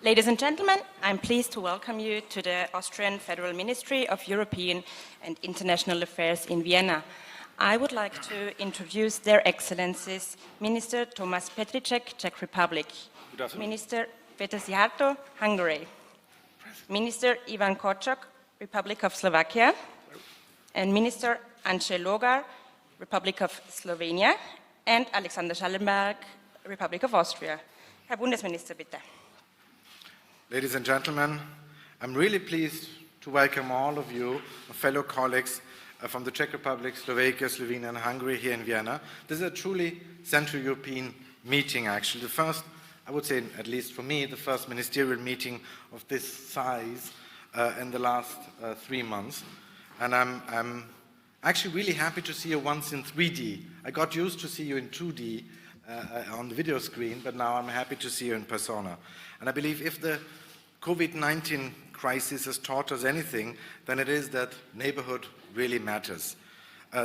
Ladies and gentlemen, I'm pleased to welcome you to the Austrian Federal Ministry of European and International Affairs in Vienna. I would like to introduce Their Excellencies Minister Tomáš Petříček, Czech Republic, Minister Péter Szijjártó, Hungary, Minister Ivan Korczok, Republic of Slovakia, and Minister Andrzej Logar, Republic of Slovenia, and Alexander Schallenberg, Republic of Austria. Herr Bundesminister, bitte. Ladies and gentlemen, I'm really pleased to welcome all of you, fellow colleagues from the Czech Republic, Slovakia, Slovenia, and Hungary here in Vienna. This is a truly Central European meeting, actually. The first, I would say, at least for me, the first ministerial meeting of this size in the last 3 months. And I'm actually really happy to see you once in 3D. I got used to see you in 2D on the video screen, but now I'm happy to see you in persona. And I believe if the COVID-19 crisis has taught us anything, then it is that neighborhood really matters.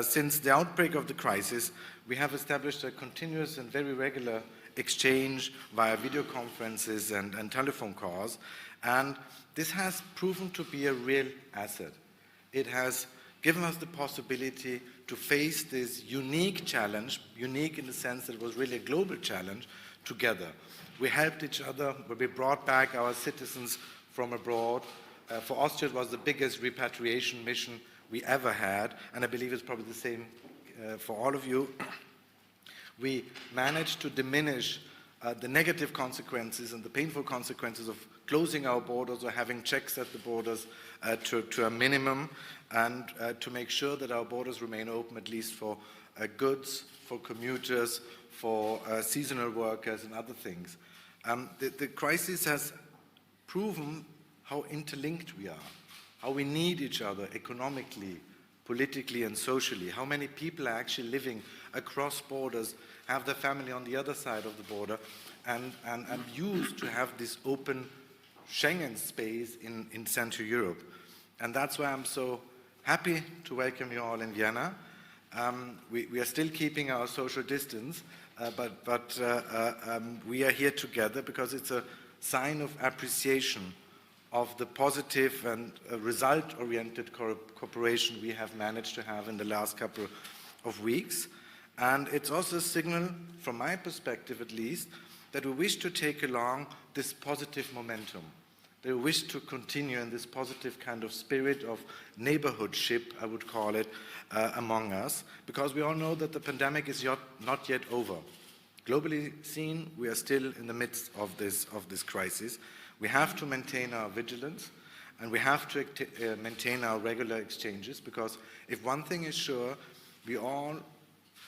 Since the outbreak of the crisis, we have established a continuous and very regular exchange via video conferences and telephone calls, and this has proven to be a real asset. It has given us the possibility to face this unique challenge, unique in the sense that it was really a global challenge, together. We helped each other, we brought back our citizens from abroad. For Austria, it was the biggest repatriation mission we ever had, and I believe it's probably the same for all of you. We managed to diminish the negative consequences and the painful consequences of closing our borders or having checks at the borders to a minimum, and to make sure that our borders remain open, at least for goods, for commuters, for seasonal workers and other things. The crisis has proven how interlinked we are, how we need each other economically, politically and socially, how many people are actually living across borders, have their family on the other side of the border, and used to have this open Schengen space in Central Europe. And that's why I'm so happy to welcome you all in Vienna. We are still keeping our social distance, but we are here together because it's a sign of appreciation of the positive and result-oriented cooperation we have managed to have in the last couple of weeks. And it's also a signal, from my perspective at least, that we wish to take along this positive momentum. They wish to continue in this positive kind of spirit of neighborhoodship, I would call it, among us, because we all know that the pandemic is not yet over. Globally seen, we are still in the midst of this crisis. We have to maintain our vigilance, and we have to maintain our regular exchanges, because if one thing is sure, we all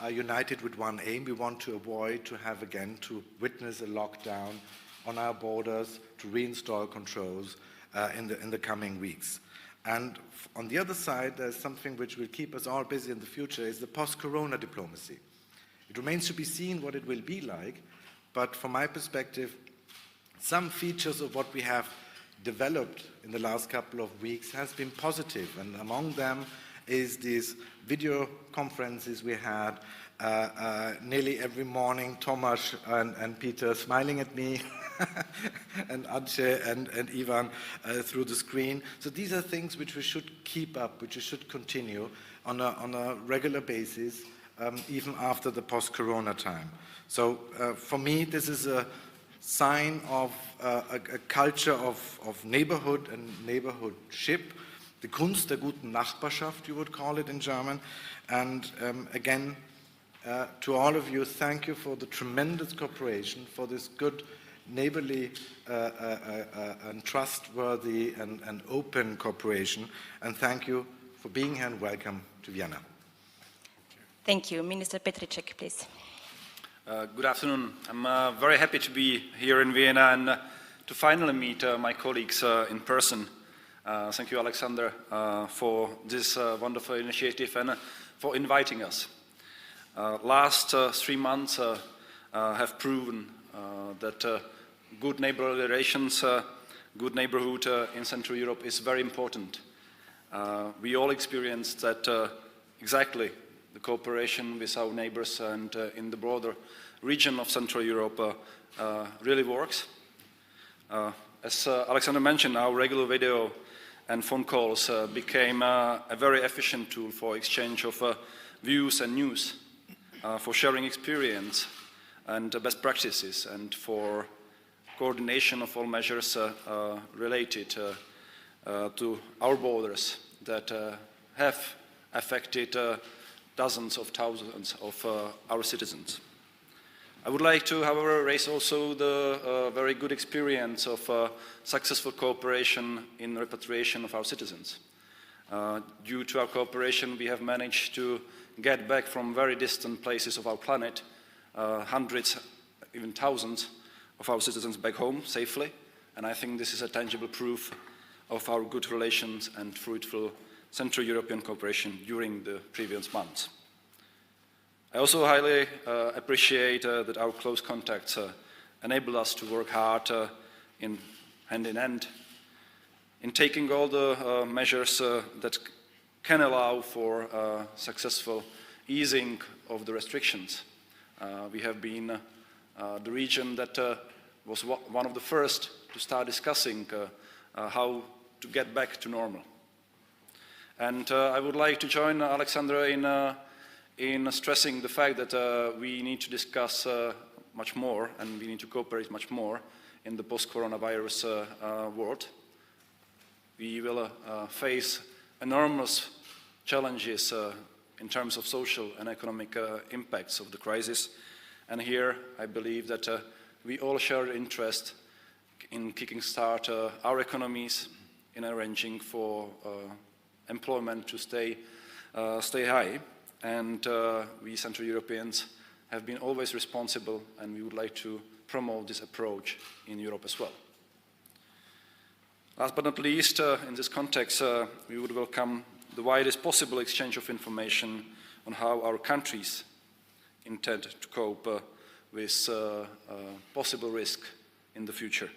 are united with one aim. We want to avoid to witness a lockdown on our borders, to reinstall controls in the coming weeks. And on the other side, there's something which will keep us all busy in the future, is the post-corona diplomacy. It remains to be seen what it will be like, but from my perspective, some features of what we have developed in the last couple of weeks has been positive, and among them is these video conferences we had nearly every morning, Tomáš and Peter smiling at me, and Andrzej and Ivan through the screen. So these are things which we should keep up, which we should continue on a regular basis, even after the post-corona time. So for me, this is a sign of a culture of neighborhood and neighborhoodship, the Kunst der guten Nachbarschaft, you would call it in German. And again, to all of you, thank you for the tremendous cooperation, for this good neighborly and trustworthy and open cooperation. And thank you for being here, and welcome to Vienna. Thank you. Minister Petříček, please. Good afternoon. I'm very happy to be here in Vienna and to finally meet my colleagues in person. Thank you, Alexander, for this wonderful initiative and for inviting us. Last 3 months have proven that good neighborhood relations, good neighborhood in Central Europe is very important. We all experienced that exactly the cooperation with our neighbors and in the broader region of Central Europe really works. As Alexander mentioned, our regular video and phone calls became a very efficient tool for exchange of views and news, for sharing experience and best practices, and for coordination of all measures related to our borders that have affected dozens of thousands of our citizens. I would like to, however, raise also the very good experience of successful cooperation in repatriation of our citizens. Due to our cooperation, we have managed to get back from very distant places of our planet hundreds, even thousands of our citizens back home safely, and I think this is a tangible proof of our good relations and fruitful Central European cooperation during the previous months. I also highly appreciate that our close contacts enable us to work hard hand in hand in taking all the measures that can allow for successful easing of the restrictions. We have been the region that was one of the first to start discussing how to get back to normal. And I would like to join Alexandra in stressing the fact that we need to discuss much more, and we need to cooperate much more in the post-coronavirus world. We will face enormous challenges in terms of social and economic impacts of the crisis, and here I believe that we all share interest in kicking start our economies, in arranging for employment to stay high. And we Central Europeans have been always responsible, and we would like to promote this approach in Europe as well. Last but not least, in this context, we would welcome the widest possible exchange of information on how our countries intend to cope with possible risk in the future.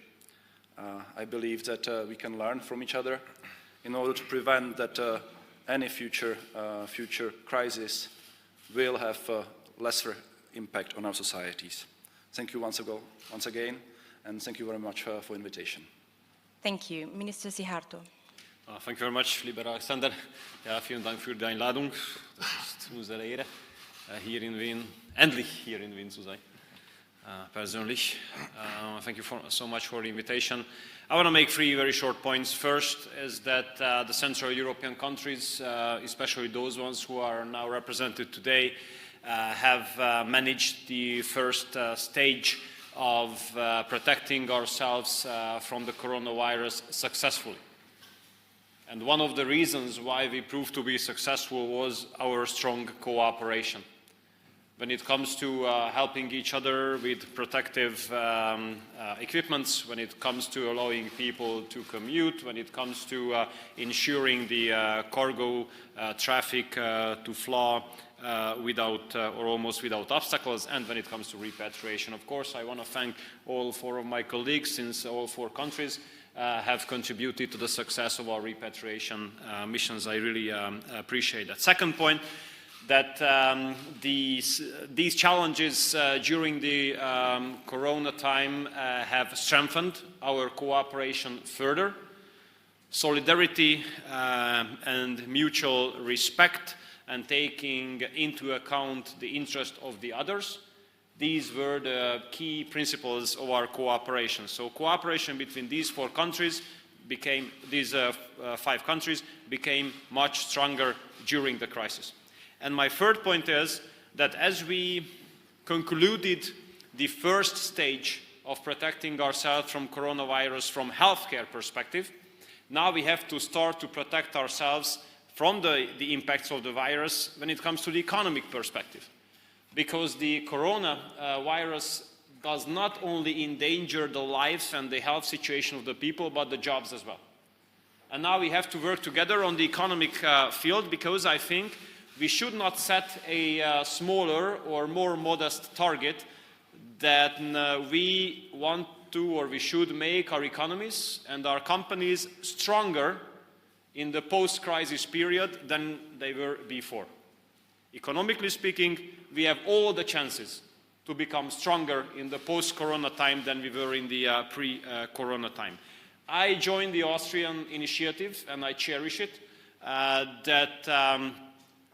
I believe that we can learn from each other in order to prevent that any future crisis will have lesser impact on our societies. Thank you once again, and thank you very much for invitation. Thank you. Minister Siharto. Thank you very much, lieber Alexander. Ja, vielen Dank für die Einladung. Das ist unsere Ehre, hier in Wien, endlich hier in Wien zu sein. Persönlich. Thank you so much for the invitation. I want to make three very short points. First is that the Central European countries, especially those ones who are now represented today, have managed the first stage of protecting ourselves from the coronavirus successfully. And one of the reasons why we proved to be successful was our strong cooperation. When it comes to helping each other with protective equipments, when it comes to allowing people to commute, when it comes to ensuring the cargo traffic to flow without or almost without obstacles, and when it comes to repatriation. Of course, I want to thank all four of my colleagues, since all four countries have contributed to the success of our repatriation missions. I really appreciate that. Second point, that these challenges during the corona time have strengthened our cooperation further. Solidarity and mutual respect, and taking into account the interest of the others. These were the key principles of our cooperation. So cooperation between these five countries became much stronger during the crisis. And my third point is that as we concluded the first stage of protecting ourselves from coronavirus from healthcare perspective, now we have to start to protect ourselves from the impacts of the virus when it comes to the economic perspective. Because the coronavirus does not only endanger the lives and the health situation of the people, but the jobs as well. And now we have to work together on the economic field, because I think we should not set a smaller or more modest target that we want to, or we should make our economies and our companies stronger in the post-crisis period than they were before. Economically speaking, we have all the chances to become stronger in the post-corona time than we were in the pre-corona time. I joined the Austrian initiative, and I cherish it, that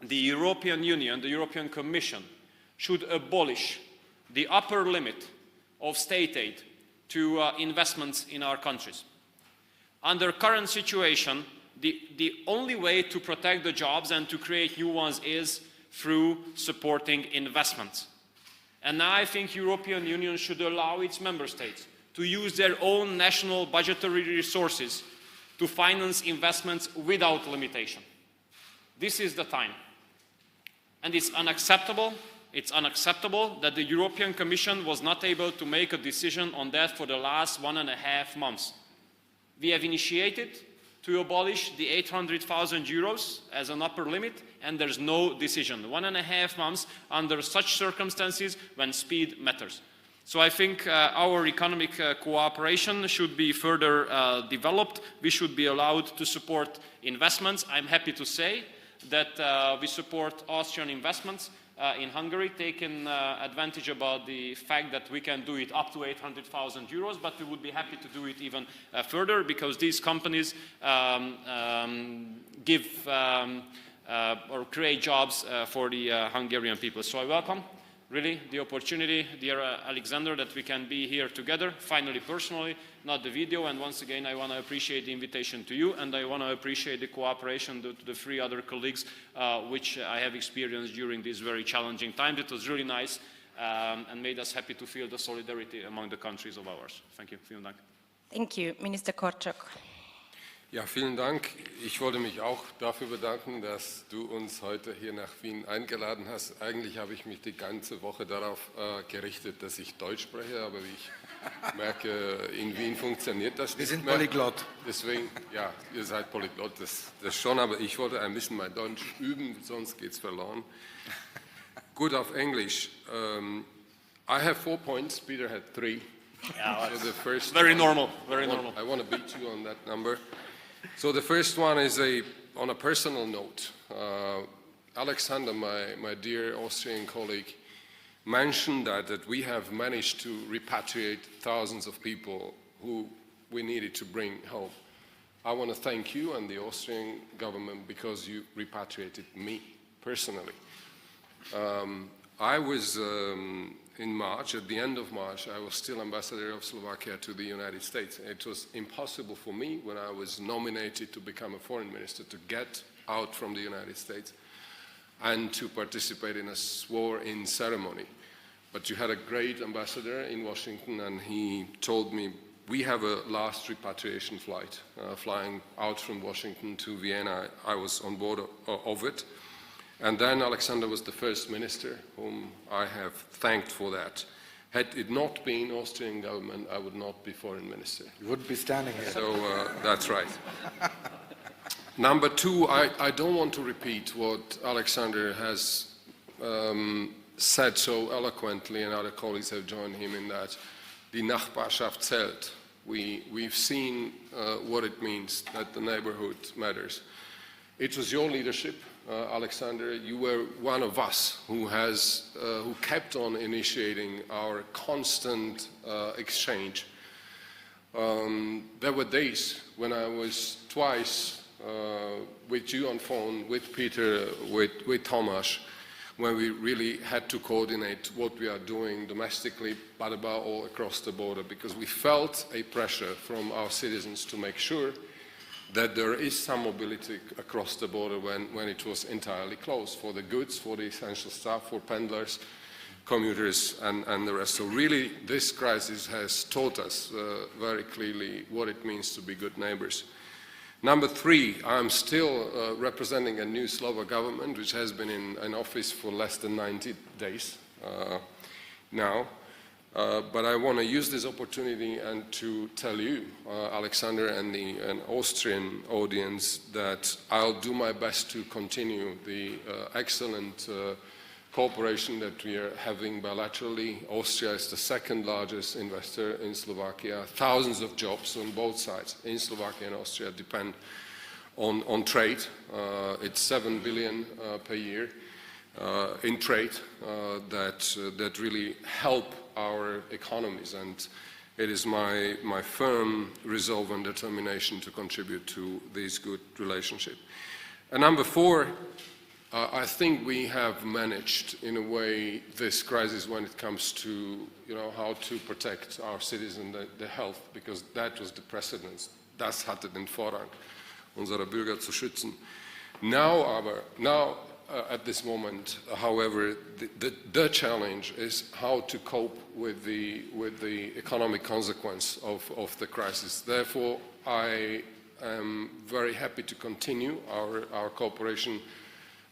the European Union, the European Commission, should abolish the upper limit of state aid to investments in our countries. Under current situation, the only way to protect the jobs and to create new ones is through supporting investments. And now I think European Union should allow its member states to use their own national budgetary resources to finance investments without limitation. This is the time. And it's unacceptable that the European Commission was not able to make a decision on that for the last 1.5 months. We have initiated to abolish the 800,000 euros as an upper limit, and there's no decision. 1.5 months under such circumstances when speed matters. So I think our economic cooperation should be further developed. We should be allowed to support investments. I'm happy to say that we support Austrian investments in Hungary, taking advantage about the fact that we can do it up to 800,000 euros, but we would be happy to do it even further, because these companies give or create jobs for the Hungarian people. So I welcome really the opportunity, dear Alexander, that we can be here together, finally personally, not the video. And once again, I want to appreciate the invitation to you, and I want to appreciate the cooperation to the 3 other colleagues, which I have experienced during these very challenging times. It was really nice and made us happy to feel the solidarity among the countries of ours. Thank you. Vielen Dank. Thank you. Minister Korczak. Ja, vielen Dank. Ich wollte mich auch dafür bedanken, dass du uns heute hier nach Wien eingeladen hast. Eigentlich habe ich mich die ganze Woche darauf gerichtet, dass ich Deutsch spreche, aber wie ich merke, in Wien funktioniert das nicht mehr. Wir sind Polyglott. Deswegen, ja, ihr seid Polyglott, das schon, aber ich wollte ein bisschen mein Deutsch üben, sonst geht es verloren. Gut, auf Englisch. I have 4 points, Peter had 3. Yeah, so the first very one, normal, very normal. I want to beat you on that number. So the first one is on a personal note. Alexander, my dear Austrian colleague, mentioned that we have managed to repatriate thousands of people who we needed to bring home. I want to thank you and the Austrian government because you repatriated me personally. I was in March, at the end of March, I was still ambassador of Slovakia to the United States. It was impossible for me, when I was nominated to become a foreign minister, to get out from the United States and to participate in a swearing-in ceremony. But you had a great ambassador in Washington, and he told me, we have a last repatriation flight flying out from Washington to Vienna. I was on board of it. And then Alexander was the first minister whom I have thanked for that. Had it not been Austrian government, I would not be foreign minister. You wouldn't be standing here. So that's right. Number 2, I don't want to repeat what Alexander has said so eloquently, and other colleagues have joined him in that. Die Nachbarschaft zählt. We've seen what it means, that the neighborhood matters. It was your leadership, Alexander. You were one of us who kept on initiating our constant exchange. There were days when I was twice with you on phone, with Peter, with Tomasz, when we really had to coordinate what we are doing domestically, but above all across the border, because we felt a pressure from our citizens to make sure that there is some mobility across the border when it was entirely closed, for the goods, for the essential stuff, for pendlers, commuters, and the rest. So really, this crisis has taught us very clearly what it means to be good neighbors. Number 3, I'm still representing a new Slovak government, which has been in office for less than 90 days now. But I want to use this opportunity and to tell you, Alexander, and an Austrian audience, that I'll do my best to continue the excellent cooperation that we are having bilaterally. Austria is the second largest investor in Slovakia. Thousands of jobs on both sides, in Slovakia and Austria, depend on trade. It's 7 billion per year in trade that really help our economies. And it is my firm resolve and determination to contribute to this good relationship. And number 4, I think we have managed, in a way, this crisis when it comes to, how to protect our citizens, their health, because that was the precedent. Das hatte den Vorrang, unsere Bürger zu schützen. Now, at this moment, however, the challenge is how to cope with the economic consequence of the crisis. Therefore, I am very happy to continue our cooperation,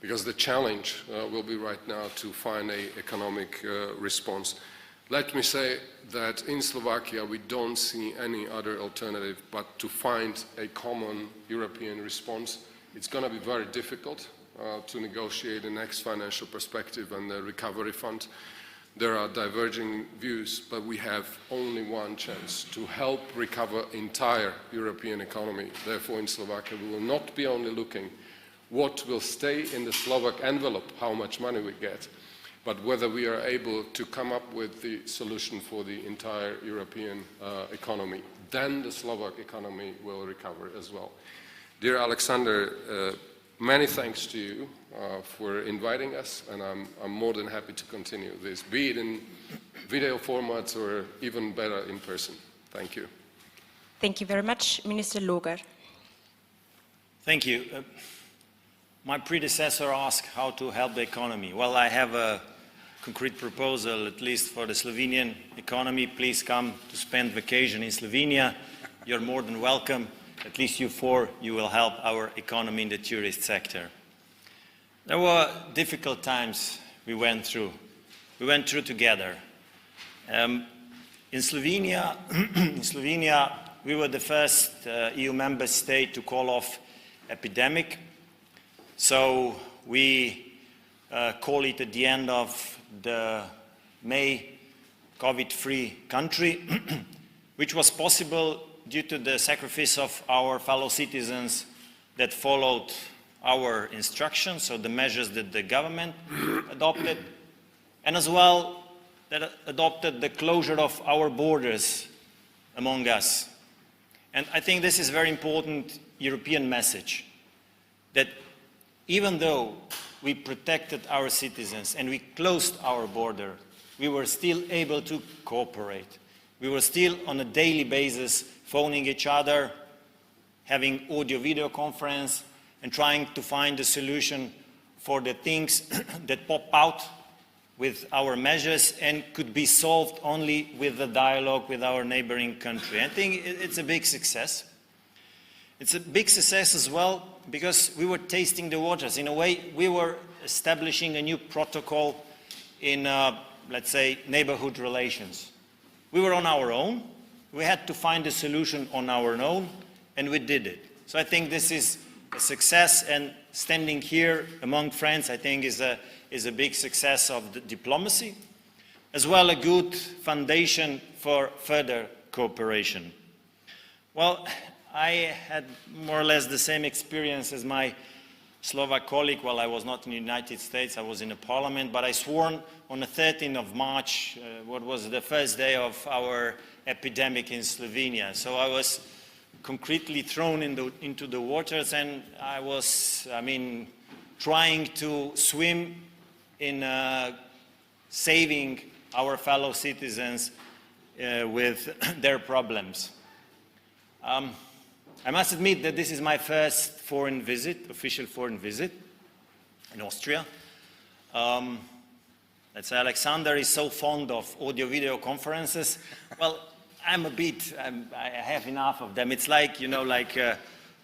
because the challenge will be right now to find an economic response. Let me say that in Slovakia we don't see any other alternative but to find a common European response. It's going to be very difficult to negotiate the next financial perspective and the recovery fund. There are diverging views, but we have only one chance to help recover entire European economy. Therefore, in Slovakia, we will not be only looking what will stay in the Slovak envelope, how much money we get, but whether we are able to come up with the solution for the entire European economy. Then the Slovak economy will recover as well. Dear Alexander, many thanks to you for inviting us, and I'm more than happy to continue this, be it in video formats or even better in person. Thank you. Thank you very much. Minister Logar. Thank you. My predecessor asked how to help the economy. Well, I have a concrete proposal, at least for the Slovenian economy. Please come to spend vacation in Slovenia. You're more than welcome. At least you 4, you will help our economy in the tourist sector. There were difficult times we went through. We went through together. In Slovenia, we were the first EU member state to call off epidemic. So we call it at the end of the May COVID-free country, which was possible due to the sacrifice of our fellow citizens that followed our instructions, so the measures that the government adopted, and as well that adopted the closure of our borders among us. And I think this is a very important European message, that even though we protected our citizens and we closed our border, we were still able to cooperate. We were still on a daily basis phoning each other, having audio-video conference, and trying to find a solution for the things that pop out with our measures and could be solved only with the dialogue with our neighboring country. I think it's a big success. It's a big success as well because we were tasting the waters. In a way, we were establishing a new protocol in, let's say, neighborhood relations. We were on our own. We had to find a solution on our own, and we did it. So I think this is a success, and standing here among friends, I think, is a big success of the diplomacy, as well a good foundation for further cooperation. Well, I had more or less the same experience as my Slovak colleague. Well, I was not in the United States, I was in the parliament, but I swore on the 13th of March, what was the first day of our epidemic in Slovenia. So I was concretely thrown into the waters, and I was, trying to swim in saving our fellow citizens with their problems. I must admit that this is my first foreign visit, official foreign visit in Austria. Let's say Alexander is so fond of audio-video conferences. Well, I have enough of them. It's like,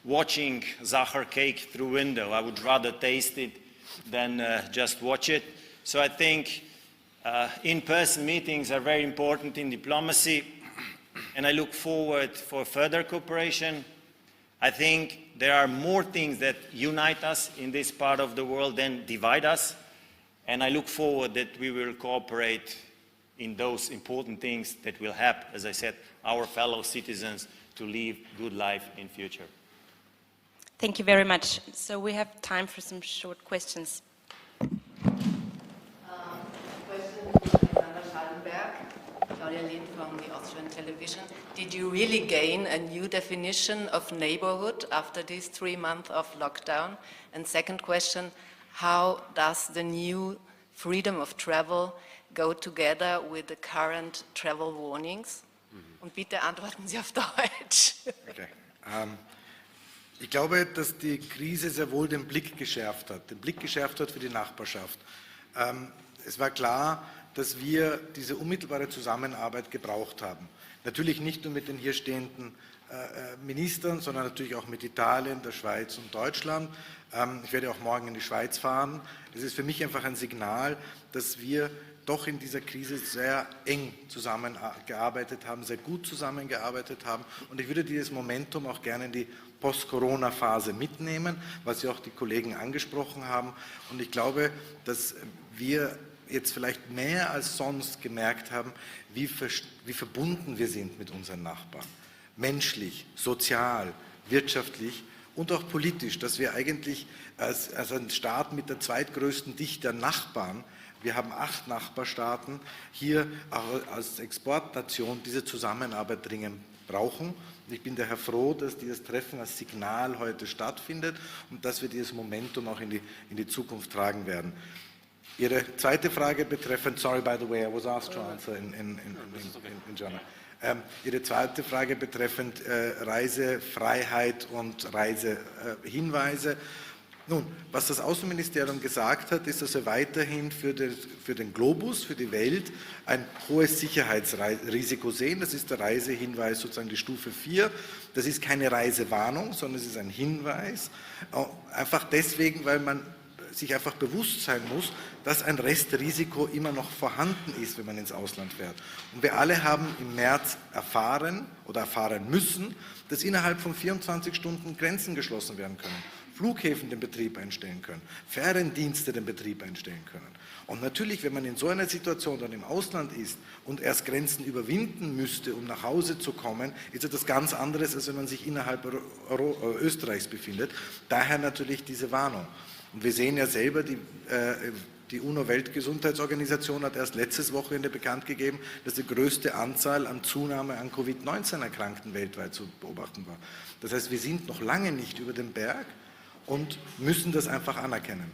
watching Zahar cake through window. I would rather taste it than just watch it. So I think in-person meetings are very important in diplomacy, and I look forward for further cooperation. I think there are more things that unite us in this part of the world than divide us, and I look forward that we will cooperate in those important things that will help, as I said, our fellow citizens to live a good life in future. Thank you very much. So we have time for some short questions. Question to Alexander Schallenberg. Claudia Lind from the Austrian television. Did you really gain a new definition of neighborhood after these 3 months of lockdown? And second question, how does the new freedom of travel go together with the current travel warnings? Und bitte antworten Sie auf Deutsch. Okay. Ich glaube, dass die Krise sehr wohl den Blick geschärft hat für die Nachbarschaft. Es war klar, dass wir diese unmittelbare Zusammenarbeit gebraucht haben. Natürlich nicht nur mit den hier stehenden Ministern, sondern natürlich auch mit Italien, der Schweiz und Deutschland. Ich werde auch morgen in die Schweiz fahren. Es ist für mich einfach ein Signal, dass wir doch in dieser Krise sehr eng zusammengearbeitet haben, sehr gut zusammengearbeitet haben. Und ich würde dieses Momentum auch gerne in die Post-Corona-Phase mitnehmen, was ja auch die Kollegen angesprochen haben. Und ich glaube, dass wir jetzt vielleicht mehr als sonst gemerkt haben, wie verbunden wir sind mit unseren Nachbarn. Menschlich, sozial, wirtschaftlich und auch politisch, dass wir eigentlich als ein Staat mit der zweitgrößten Dichte an Nachbarn, wir haben 8 Nachbarstaaten, hier auch als Exportnation diese Zusammenarbeit dringend brauchen. Und ich bin daher froh, dass dieses Treffen als Signal heute stattfindet und dass wir dieses Momentum auch in die Zukunft tragen werden. Ihre zweite Frage betreffend, sorry by the way, I was asked to answer in German. Ihre zweite Frage betreffend Reisefreiheit und Reisehinweise. Nun, was das Außenministerium gesagt hat, ist, dass wir weiterhin für den Globus, für die Welt, ein hohes Sicherheitsrisiko sehen. Das ist der Reisehinweis, sozusagen die Stufe 4. Das ist keine Reisewarnung, sondern es ist ein Hinweis. Einfach deswegen, weil man sich einfach bewusst sein muss, dass ein Restrisiko immer noch vorhanden ist, wenn man ins Ausland fährt. Und wir alle haben im März erfahren oder erfahren müssen, dass innerhalb von 24 Stunden Grenzen geschlossen werden können, Flughäfen den Betrieb einstellen können, Fährendienste den Betrieb einstellen können. Und natürlich, wenn man in so einer Situation dann im Ausland ist und erst Grenzen überwinden müsste, um nach Hause zu kommen, ist etwas ganz anderes, als wenn man sich innerhalb Österreichs befindet. Daher natürlich diese Warnung. Und wir sehen ja selber, die UNO-Weltgesundheitsorganisation hat erst letztes Wochenende bekannt gegeben, dass die größte Anzahl an Zunahme an Covid-19-Erkrankten weltweit zu beobachten war. Das heißt, wir sind noch lange nicht über dem Berg und müssen das einfach anerkennen.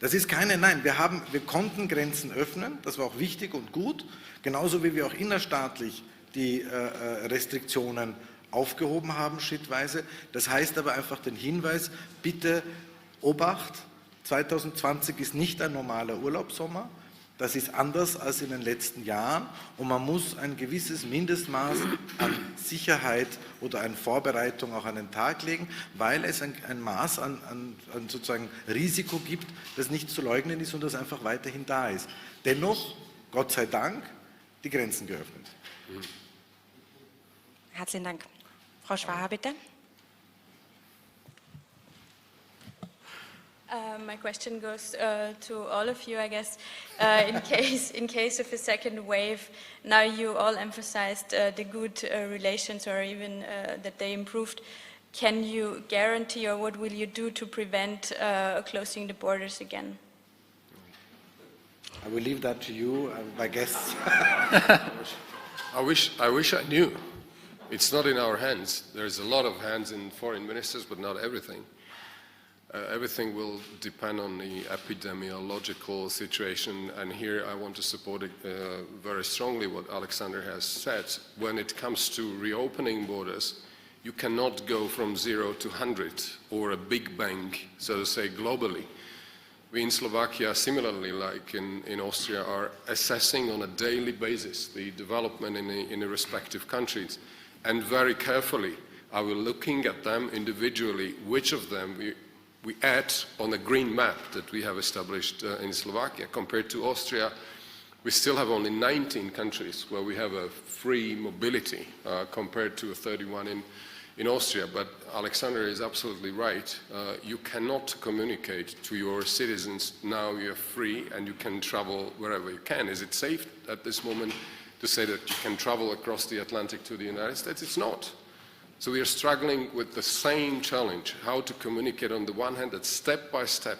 Das ist nein, wir konnten Grenzen öffnen, das war auch wichtig und gut, genauso wie wir auch innerstaatlich die Restriktionen aufgehoben haben, schrittweise. Das heißt aber einfach den Hinweis, bitte Obacht, 2020 ist nicht ein normaler Urlaubssommer, das ist anders als in den letzten Jahren und man muss ein gewisses Mindestmaß an Sicherheit oder an Vorbereitung auch an den Tag legen, weil es ein Maß an sozusagen Risiko gibt, das nicht zu leugnen ist und das einfach weiterhin da ist. Dennoch, Gott sei Dank, die Grenzen geöffnet. Herzlichen Dank. Frau Schwaha, bitte. My question goes to all of you, I guess. In case of a second wave, now you all emphasized the good relations or even that they improved. Can you guarantee or what will you do to prevent closing the borders again? I will leave that to you, I guess. I wish I knew. It's not in our hands. There's a lot of hands in foreign ministers, but not everything. Everything will depend on the epidemiological situation, and here I want to support very strongly what Alexander has said. When it comes to reopening borders, you cannot go from 0 to 100 or a big bang, so to say, globally. We in Slovakia, similarly like in Austria, are assessing on a daily basis the development in the respective countries. And very carefully, are we looking at them individually, which of them we add on the green map that we have established in Slovakia. Compared to Austria, we still have only 19 countries where we have a free mobility compared to 31 in Austria. But Alexander is absolutely right. You cannot communicate to your citizens, now you're free and you can travel wherever you can. Is it safe at this moment to say that you can travel across the Atlantic to the United States? It's not. So we are struggling with the same challenge, how to communicate on the one hand that step by step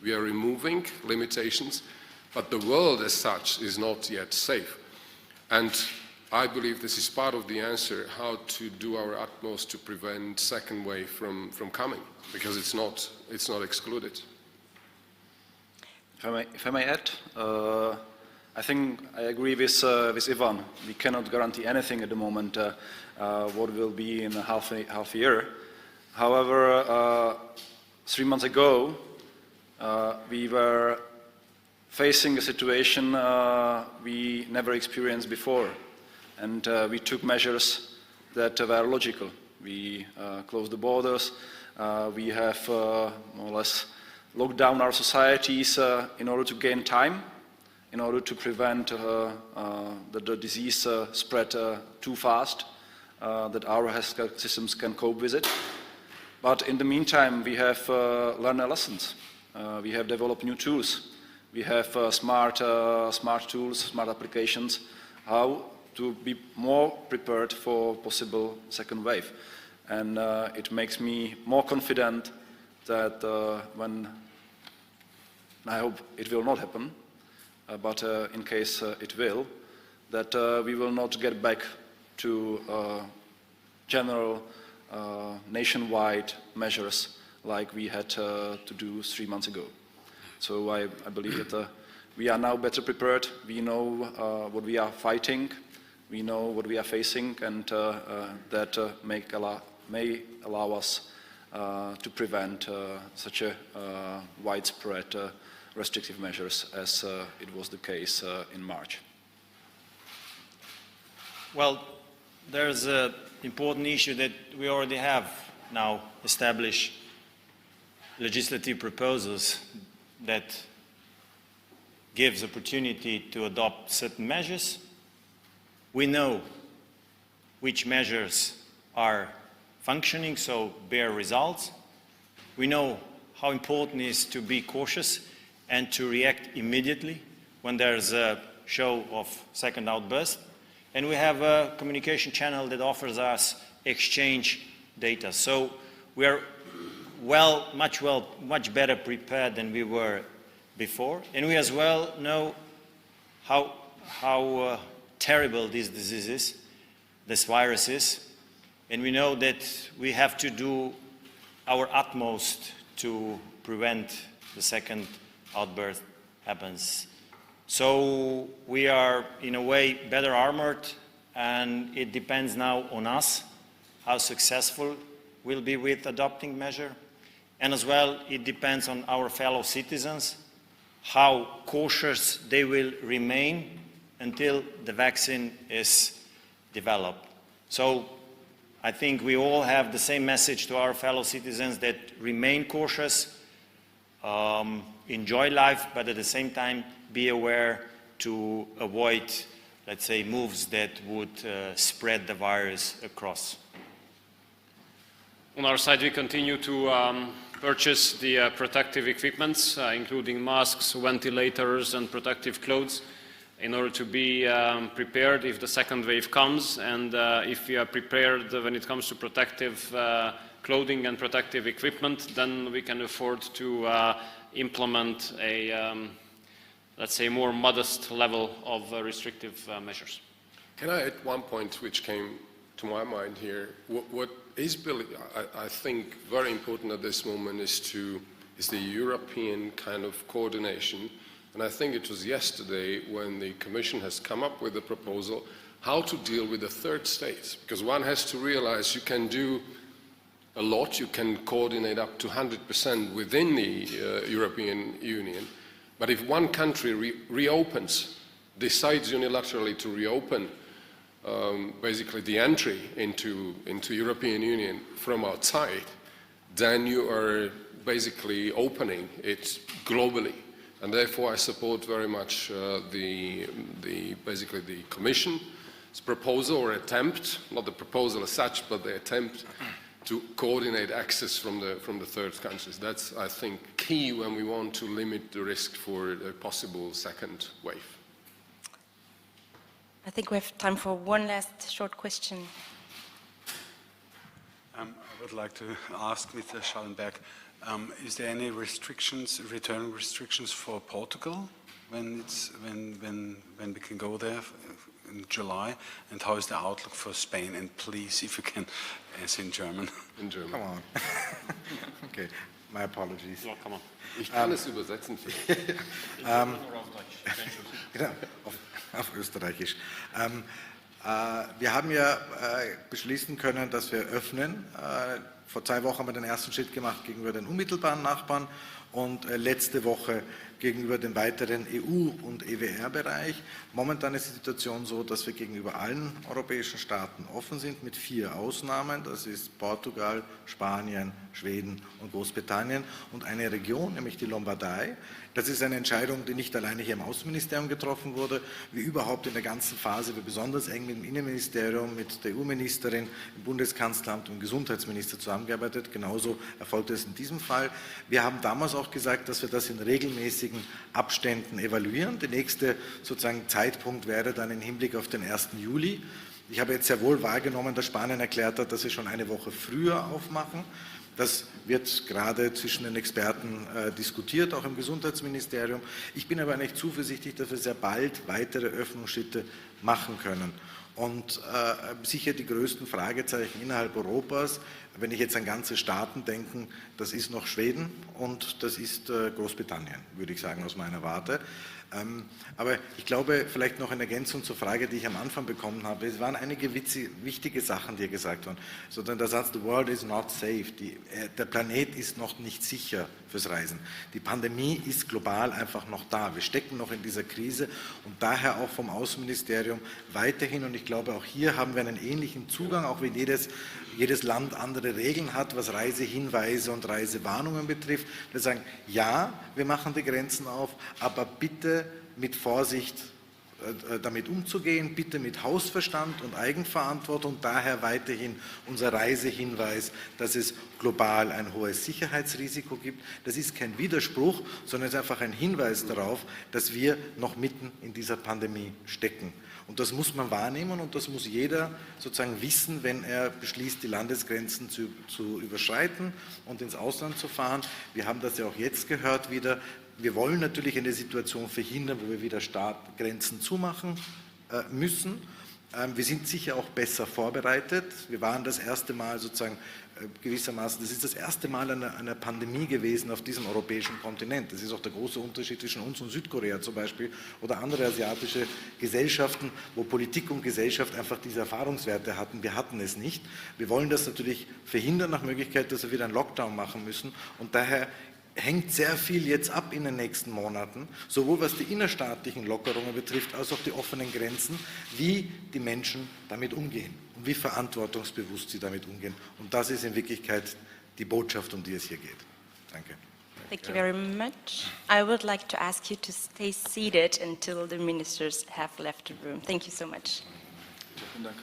we are removing limitations, But the world as such is not yet safe. And I believe this is part of the answer, how to do our utmost to prevent second wave from coming, because it's not excluded. If I may add, I think I agree with Ivan. We cannot guarantee anything at the moment what will be in half a year. However, 3 months ago, we were facing a situation we never experienced before, and we took measures that were logical. We closed the borders. We have more or less locked down our societies in order to gain time, in order to prevent that the disease spread too fast, that our health systems can cope with it. But in the meantime, we have learned lessons. We have developed new tools. We have smart tools, smart applications, how to be more prepared for possible second wave. And it makes me more confident that when, I hope it will not happen, but in case it will, that we will not get back to general nationwide measures like we had to do 3 months ago. So I believe that we are now better prepared. We know what we are fighting. We know what we are facing, and that may allow us to prevent such a widespread restrictive measures as it was the case in March. Well, there's an important issue that we already have now established legislative proposals that gives opportunity to adopt certain measures. We know which measures are functioning, so bear results. We know how important it is to be cautious and to react immediately when there's a show of second outburst. And we have a communication channel that offers us exchange data. So we are much better prepared than we were before. And we as well know how terrible this disease is, this virus is. And we know that we have to do our utmost to prevent the second outburst happens. So we are, in a way, better armored, and it depends now on us how successful we'll be with adopting measure. And as well, it depends on our fellow citizens, how cautious they will remain until the vaccine is developed. So I think we all have the same message to our fellow citizens, that remain cautious, enjoy life, but at the same time be aware to avoid, let's say, moves that would spread the virus across. On our side, we continue to purchase the protective equipments, including masks, ventilators, and protective clothes, in order to be prepared if the second wave comes. And if we are prepared when it comes to protective clothing and protective equipment, then we can afford to implement a, let's say, more modest level of restrictive measures. Can I add one point which came to my mind here? What is, I think, very important at this moment is the European kind of coordination. And I think it was yesterday when the Commission has come up with a proposal how to deal with the third states. Because one has to realize you can do a lot, you can coordinate up to 100% within the European Union. But if one country reopens, decides unilaterally to reopen basically the entry into European Union from outside, then you are basically opening it globally. And therefore I support very much basically the Commission's proposal or attempt, not the proposal as such, but the attempt to coordinate access from the third countries. That's, I think, key when we want to limit the risk for a possible second wave. I think we have time for one last short question. I would like to ask Mr. Schallenberg, is there any restrictions, return restrictions for Portugal? when we can go there in July, and how is the outlook for Spain? And please, if you can answer in German. In German. Come on. Okay, my apologies. Ja, kann man. Ich kann es übersetzen. Genau, auf Österreichisch. Wir haben ja beschließen können, dass wir öffnen. Vor 2 Wochen haben wir den ersten Schritt gemacht gegenüber den unmittelbaren Nachbarn und letzte Woche gegenüber dem weiteren EU- und EWR-Bereich. Momentan ist die Situation so, dass wir gegenüber allen europäischen Staaten offen sind, mit 4 Ausnahmen. Das ist Portugal, Spanien, Schweden und Großbritannien und eine Region, nämlich die Lombardei. Das ist eine Entscheidung, die nicht alleine hier im Außenministerium getroffen wurde, wie überhaupt in der ganzen Phase, wir besonders eng mit dem Innenministerium, mit der EU-Ministerin, dem Bundeskanzleramt und dem Gesundheitsminister zusammengearbeitet. Genauso erfolgte es in diesem Fall. Wir haben damals auch gesagt, dass wir das in regelmäßigen Abständen evaluieren. Der nächste sozusagen Zeitpunkt wäre dann im Hinblick auf den 1. Juli. Ich habe jetzt sehr wohl wahrgenommen, dass Spanien erklärt hat, dass sie schon eine Woche früher aufmachen. Das wird gerade zwischen den Experten diskutiert, auch im Gesundheitsministerium. Ich bin aber nicht zuversichtlich, dass wir sehr bald weitere Öffnungsschritte machen können. Und sicher die größten Fragezeichen innerhalb Europas, wenn ich jetzt an ganze Staaten denke, das ist noch Schweden und das ist Großbritannien, würde ich sagen, aus meiner Warte. Aber ich glaube, vielleicht noch in Ergänzung zur Frage, die ich am Anfang bekommen habe, es waren einige wichtige Sachen, die gesagt wurden. Sondern der Satz, the world is not safe, der Planet ist noch nicht sicher fürs Reisen. Die Pandemie ist global einfach noch da. Wir stecken noch in dieser Krise und daher auch vom Außenministerium weiterhin, und ich glaube, auch hier haben wir einen ähnlichen Zugang, auch wenn jedes Land andere Regeln hat, was Reisehinweise und Reisewarnungen betrifft. Wir sagen, ja, wir machen die Grenzen auf, aber bitte mit Vorsicht damit umzugehen, bitte mit Hausverstand und Eigenverantwortung, daher weiterhin unser Reisehinweis, dass es global ein hohes Sicherheitsrisiko gibt. Das ist kein Widerspruch, sondern es ist einfach ein Hinweis darauf, dass wir noch mitten in dieser Pandemie stecken. Und das muss man wahrnehmen und das muss jeder sozusagen wissen, wenn er beschließt, die Landesgrenzen zu überschreiten und ins Ausland zu fahren. Wir haben das ja auch jetzt gehört wieder. Wir wollen natürlich eine Situation verhindern, wo wir wieder Grenzen zumachen müssen. Wir sind sicher auch besser vorbereitet. Wir waren das erste Mal sozusagen gewissermaßen, das ist das erste Mal eine Pandemie gewesen auf diesem europäischen Kontinent. Das ist auch der große Unterschied zwischen uns und Südkorea zum Beispiel oder andere asiatische Gesellschaften, wo Politik und Gesellschaft einfach diese Erfahrungswerte hatten. Wir hatten es nicht. Wir wollen das natürlich verhindern nach Möglichkeit, dass wir wieder einen Lockdown machen müssen und daher hängt sehr viel jetzt ab in den nächsten Monaten, sowohl was die innerstaatlichen Lockerungen betrifft, als auch die offenen Grenzen, wie die Menschen damit umgehen und wie verantwortungsbewusst sie damit umgehen. Und das ist in Wirklichkeit die Botschaft, um die es hier geht. Danke. Thank you very much. I would like to ask you to stay seated until the ministers have left the room. Thank you so much. Vielen Dank.